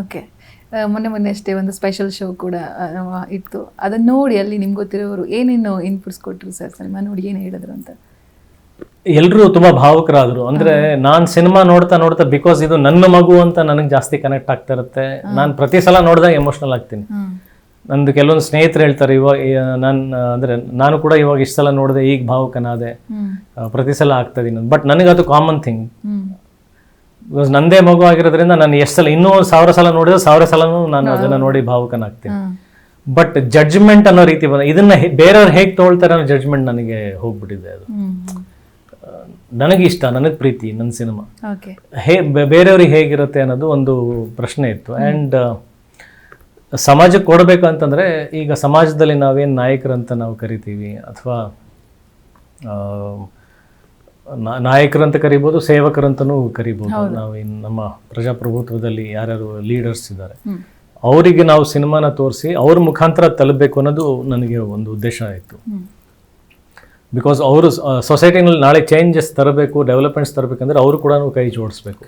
Okay. ಮೊನ್ನೆ ಅಷ್ಟೇ ಒಂದು ಸ್ಪೆಷಲ್ ಶೋ ಕೂಡ ಇತ್ತು. ಅದನ್ನು ನೋಡಿ ಅಲ್ಲಿ ನಿಮ್ಗೆ ಗೊತ್ತಿರೋರು ಏನೇನು ಇನ್ಪುಟ್ಸ್ ಕೊಟ್ಟರು ಸರ್ ಸಿನಿಮಾ ನೋಡಿ ಏನು ಹೇಳಿದ್ರು ಅಂತ? ಎಲ್ಲರೂ ತುಂಬಾ ಭಾವುಕರಾದ್ರು. ಅಂದ್ರೆ ನಾನ್ ಸಿನಿಮಾ ನೋಡ್ತಾ ನೋಡ್ತಾ ಬಿಕಾಸ್ ಇದು ನನ್ನ ಮಗು ಅಂತ ನನಗೆ ಜಾಸ್ತಿ ಕನೆಕ್ಟ್ ಆಗ್ತಾ ಇರುತ್ತೆ. ನಾನು ಪ್ರತಿ ಸಲ ನೋಡಿದಾಗ ಎಮೋಷನಲ್ ಆಗ್ತೀನಿ. ನಂದು ಕೆಲವೊಂದು ಸ್ನೇಹಿತರು ಹೇಳ್ತಾರೆ ಇವಾಗ ನಾನು ಕೂಡ ಇವಾಗ ಇಷ್ಟು ಸಲ ನೋಡಿದೆ, ಈಗ ಭಾವುಕನಾದೆ, ಪ್ರತಿ ಸಲ ಆಗ್ತಾ ಇದೀನಿ. ಬಟ್ ನನಗದು ಕಾಮನ್ ಥಿಂಗ್. ಬಿಕಾಸ್ ನಂದೇ ಮಗು ಆಗಿರೋದ್ರಿಂದ ನಾನು ಎಷ್ಟು ಸಲ, ಇನ್ನೂ 1000 ಸಲ ನೋಡಿದ್ರೆ 1000 ಸಲನೂ ನಾನು ಅದನ್ನ ನೋಡಿ ಭಾವುಕನಾಗ್ತೀನಿ. ಬಟ್ ಜಡ್ಜ್ಮೆಂಟ್ ಅನ್ನೋ ರೀತಿ ಬಂದ ಇದನ್ನ ಬೇರೆಯವ್ರು ಹೇಗೆ ತಗೊಳ್ತಾರೆ ಅನ್ನೋ ಜಡ್ಜ್ಮೆಂಟ್ ನನಗೆ ಹೋಗ್ಬಿಟ್ಟಿದೆ. ಅದು ನನಗೆ ಇಷ್ಟ, ನನಗೆ ಪ್ರೀತಿ ನನ್ನ ಸಿನಿಮಾ. ಬೇರೆಯವ್ರಿಗೆ ಹೇಗಿರುತ್ತೆ ಅನ್ನೋದು ಒಂದು ಪ್ರಶ್ನೆ ಇತ್ತು. ಆ್ಯಂಡ್ ಸಮಾಜಕ್ಕೆ ಕೊಡಬೇಕು ಅಂತಂದರೆ, ಈಗ ಸಮಾಜದಲ್ಲಿ ನಾವೇನು ನಾಯಕರಂತ ನಾವು ಕರಿತೀವಿ, ಅಥವಾ ನಾಯಕರಂತ ಕರಿಬೋದು, ಸೇವಕರಂತನೂ ಕರಿಬೋದು. ನಾವು ನಮ್ಮ ಪ್ರಜಾಪ್ರಭುತ್ವದಲ್ಲಿ ಯಾರ್ಯಾರು ಲೀಡರ್ಸ್ ಇದ್ದಾರೆ ಅವರಿಗೆ ನಾವು ಸಿನಿಮಾನ ತೋರಿಸಿ ಅವ್ರ ಮುಖಾಂತರ ತಲುಪಬೇಕು ಅನ್ನೋದು ನನಗೆ ಒಂದು ಉದ್ದೇಶ ಆಯಿತು. ಬಿಕಾಸ್ ಅವರು ಸೊಸೈಟಿನಲ್ಲಿ ನಾಳೆ ಚೇಂಜಸ್ ತರಬೇಕು, ಡೆವಲಪ್ಮೆಂಟ್ಸ್ ತರಬೇಕಂದ್ರೆ ಅವರು ಕೂಡ ಕೈ ಜೋಡಿಸ್ಬೇಕು.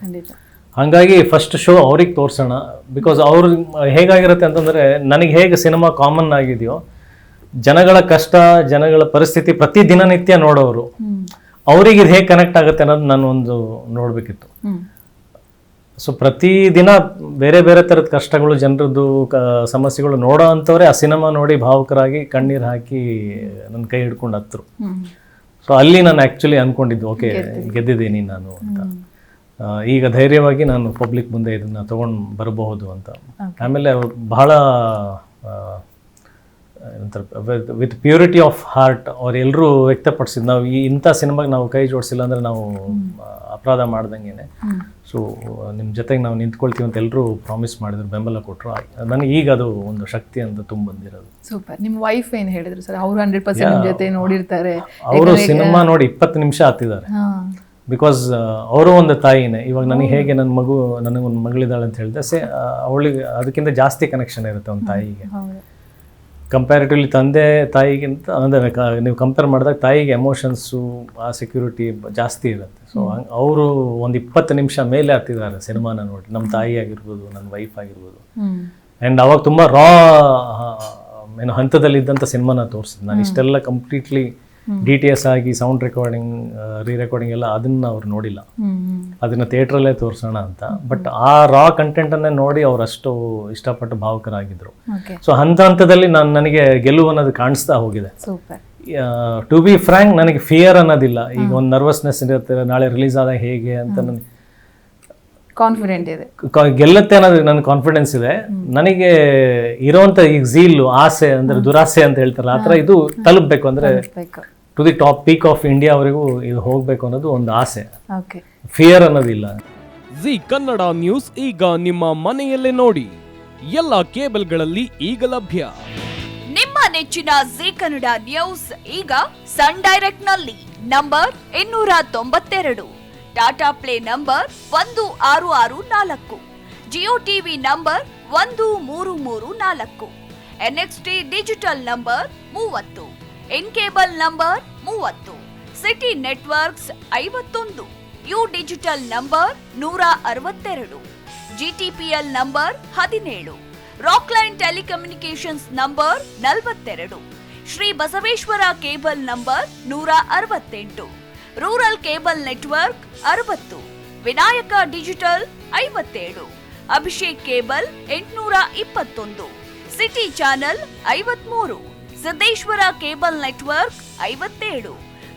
ಹಾಗಾಗಿ ಫಸ್ಟ್ ಶೋ ಅವ್ರಿಗೆ ತೋರಿಸೋಣ. ಬಿಕಾಸ್ ಅವ್ರು ಹೇಗಾಗಿರುತ್ತೆ ಅಂತಂದರೆ, ನನಗೆ ಹೇಗೆ ಸಿನಿಮಾ ಕಾಮನ್ ಆಗಿದೆಯೋ, ಜನಗಳ ಕಷ್ಟ, ಜನಗಳ ಪರಿಸ್ಥಿತಿ ಪ್ರತಿ ದಿನನಿತ್ಯ ನೋಡೋರು, ಅವ್ರಿಗೆ ಇದು ಹೇಗೆ ಕನೆಕ್ಟ್ ಆಗುತ್ತೆ ಅನ್ನೋದು ನಾನು ಒಂದು ನೋಡಬೇಕಿತ್ತು. ಸೊ ಪ್ರತಿದಿನ ಬೇರೆ ಬೇರೆ ಥರದ ಕಷ್ಟಗಳು, ಜನರದ್ದು ಸಮಸ್ಯೆಗಳು ನೋಡೋ ಅಂಥವ್ರೆ ಆ ಸಿನಿಮಾ ನೋಡಿ ಭಾವುಕರಾಗಿ ಕಣ್ಣೀರು ಹಾಕಿ ನನ್ನ ಕೈ ಹಿಡ್ಕೊಂಡು ಹತ್ತರು. ಸೊ ಅಲ್ಲಿ ನಾನು ಆ್ಯಕ್ಚುಲಿ ಅಂದ್ಕೊಂಡಿದ್ದು, ಓಕೆ ಗೆದ್ದಿದ್ದೀನಿ ನಾನು ಅಂತ. ಈಗ ಧೈರ್ಯವಾಗಿ ನಾನು ಪಬ್ಲಿಕ್ ಮುಂದೆ ಇದನ್ನು ತೊಗೊಂಡು ಬರಬಹುದು ಅಂತ. ಆಮೇಲೆ ಅವ್ರು ಬಹಳ ವಿತ್ ಪ್ಯೂರಿಟಿ ಆಫ್ ಹಾರ್ಟ್ ಅವರೆಲ್ಲರೂ ವ್ಯಕ್ತಪಡಿಸಿದ್ದು, ನಾವು ಇಂಥ ಸಿನಿಮಾಗೆ ನಾವು ಕೈ ಜೋಡಿಸಿಲ್ಲ ಅಂದರೆ ನಾವು ಅಪರಾಧ ಮಾಡ್ದಂಗೆ. ಸೊ ನಿಮ್ಮ ಜೊತೆಗೆ ನಾವು ನಿಂತ್ಕೊಳ್ತೀವಿ ಅಂತ ಎಲ್ಲರೂ ಪ್ರಾಮಿಸ್ ಮಾಡಿದ್ರು, ಬೆಂಬಲ ಕೊಟ್ಟರು. ನನಗೆ ಈಗ ಅದು ಒಂದು ಶಕ್ತಿ ಅಂತ ತುಂಬ ಬಂದಿರೋದು. ಸೂಪರ್. ನಿಮ್ಮ ವೈಫ್ ಏನು ಹೇಳಿದ್ರು ಸರ್? ಅವರು 100% ನಿಮ್ಮ ಜೊತೆ ನೋಡಿರ್ತಾರೆ. ಅವರು ಸಿನಿಮಾ ನೋಡಿ 20 ನಿಮಿಷ ಹತ್ತಿದ್ದಾರೆ. ಬಿಕಾಸ್ ಅವರು ಒಂದು ತಾಯಿನೇ. ಇವಾಗ ನನಗೆ ಹೇಗೆ ನನ್ನ ಮಗು, ನನಗೊಂದು ಮಗಳಿದ್ದಾಳೆ ಅಂತ ಹೇಳಿದೆ, ಅವಳಿಗೆ ಅದಕ್ಕಿಂತ ಜಾಸ್ತಿ ಕನೆಕ್ಷನ್ ಇರುತ್ತೆ ಒಂದು ತಾಯಿಗೆ. ಕಂಪ್ಯಾರಿಟಿವ್ಲಿ ತಂದೆ ತಾಯಿಗಿಂತ ಅಂದರೆ ನೀವು ಕಂಪೇರ್ ಮಾಡಿದಾಗ ತಾಯಿಗೆ ಎಮೋಷನ್ಸು, ಆ ಸೆಕ್ಯೂರಿಟಿ ಜಾಸ್ತಿ ಇರುತ್ತೆ. ಸೊ ಅವರು ಒಂದು 20 ನಿಮಿಷ ಮೇಲೆ ಹತ್ತಿದ್ದಾರೆ ಸಿನಿಮಾನ ನೋಡಿ. ನಮ್ಮ ತಾಯಿ ಆಗಿರ್ಬೋದು, ನನ್ನ ವೈಫ್ ಆಗಿರ್ಬೋದು. ಆ್ಯಂಡ್ ಅವಾಗ ತುಂಬ ರಾ ಹಂತದಲ್ಲಿದ್ದಂಥ ಸಿನಿಮಾನ ತೋರಿಸಿದ್ದು ನಾನು. ಇಷ್ಟೆಲ್ಲ ಕಂಪ್ಲೀಟ್ಲಿ DTS ಆಗಿ ಸೌಂಡ್ ರೆಕಾರ್ಡಿಂಗ್, ರೀರೆಕಾರ್ಡಿಂಗ್ ಎಲ್ಲ ಅದನ್ನ ಅವ್ರು ನೋಡಿಲ್ಲ. ಅದನ್ನ ಥಿಯೇಟ್ರಲ್ಲೇ ತೋರಿಸೋಣ ಅಂತ. ಬಟ್ ಆ ರಾ ಕಂಟೆಂಟನ್ನೇ ನೋಡಿ ಅವ್ರು ಅಷ್ಟು ಇಷ್ಟಪಟ್ಟು ಭಾವುಕರಾಗಿದ್ರು. ಸೊ ಹಂತದಲ್ಲಿ ನನಗೆ ಗೆಲುವು ಅನ್ನೋದು ಕಾಣಿಸ್ತಾ ಹೋಗಿದೆ. ಟು ಬಿ ಫ್ರ್ಯಾಂಕ್, ನನಗೆ ಫಿಯರ್ ಅನ್ನೋದಿಲ್ಲ. ಈಗ ಒಂದು ನರ್ವಸ್ನೆಸ್ ಇರುತ್ತೆ, ನಾಳೆ ರಿಲೀಸ್ ಆದಾಗ ಹೇಗೆ ಅಂತ. ನನಗೆ ಕಾನ್ಫಿಡೆಂಟ್ ಇದೆ, ಗೆಲ್ಲುತ್ತೆ ಅನ್ನೋದು ನನಗೆ ಕಾನ್ಫಿಡೆನ್ಸ್ ಇದೆ. ನನಗೆ ಇರೋಂಥ ಈಗ ಝೀಲು, ಆಸೆ ಅಂದರೆ ದುರಾಸೆ ಅಂತ ಹೇಳ್ತಾರಲ್ಲ, ಆ ಥರ ಇದು ತಲುಪಬೇಕು ಅಂದರೆ to the top peak of ಇಂಡಿಯಾವರೆಗೂ ಇದು ಹೋಗಬೇಕು ಅನ್ನೋದು ಒಂದು ಆಸೆ. ಫಿಯರ್ ಅನ್ನೋದಿಲ್ಲ. ಜಿ ಕನ್ನಡ ನ್ಯೂಸ್ ಈಗ ನಿಮ್ಮ ಮನೆಯಲ್ಲೇ ನೋಡಿ. ಎಲ್ಲ ಕೇಬಲ್ಗಳಲ್ಲಿ ಈಗ ಲಭ್ಯ. ನಿಮ್ಮ ನೆಚ್ಚಿನ ಜಿ ಕನ್ನಡ ನ್ಯೂಸ್ ಈಗ ಸನ್ ಡೈರೆಕ್ಟ್ ನಲ್ಲಿ number 292, Tata play number 1664, Jio TV number 1334, NXT digital number 30, in cable number 30, city networks 51, U digital number 162, GTPL number 17, Rockline telecommunications number 42, Shri Basaveshwara cable number 168, rural cable network 60, Vinayaka digital 57, Abhishek cable 821, city channel 53, Siddeshwara cable network 57,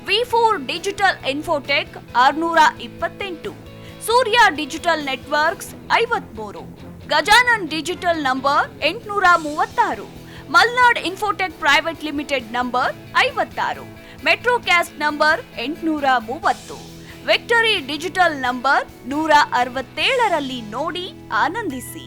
V4 digital Infotech 628, Surya digital networks 53, Gajanan digital number 836, Malnad Infotech private limited number 56, metro cast number 830, victory digital number 167ರಲ್ಲಿ ನೋಡಿ ಆನಂದಿಸಿ.